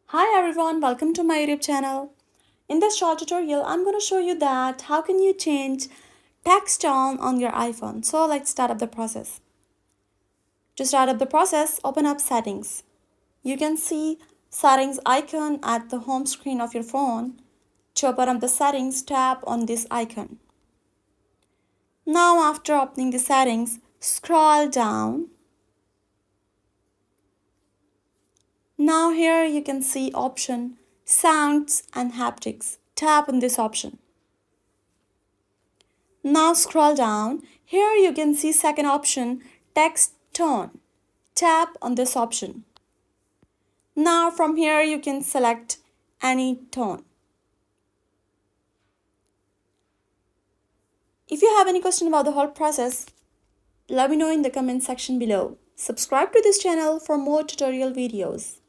Hi everyone, welcome to my YouTube channel. In this short tutorial, I'm going to show you that how can you change text tone on your iPhone. So let's start up the process. To start up the process, open up settings. You can see settings icon at the home screen of your phone. To open up the settings, tap on this icon. Now after opening the settings, scroll down. Now here you can see option sounds and haptics. Tap on this option. Now scroll down. Here you can see second option text tone. Tap on this option. Now from here you can select any tone. If you have any question about the whole process, let me know in the comment section below. Subscribe to this channel for more tutorial videos.